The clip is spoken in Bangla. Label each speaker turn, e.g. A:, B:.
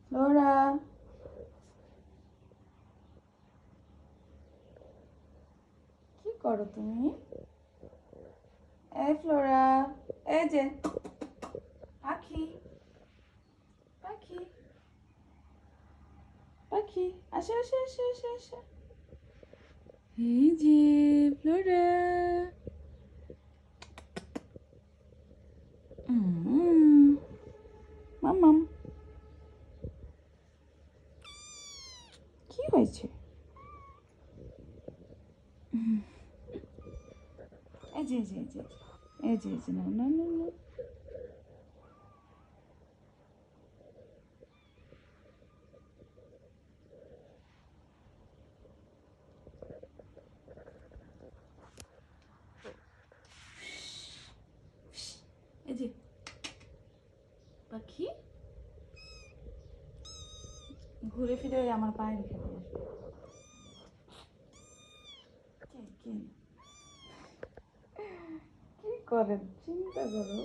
A: ফ্লোরা, কি করো তুমি? এই ফ্লোরা, এই যে পাখি, পাখি, পাখি, আসো আসো আসো আসো আসো। এই যে ফ্লোরা, মামাম, কি হয়েছে? এই যে এই যে এই যে এই যে এই যে না না না না, এই যে পাখি, ঘুরে ফিরে ওই আমার পায়ে রেখে দিল। কে কে কি করেন চিন্তা করো।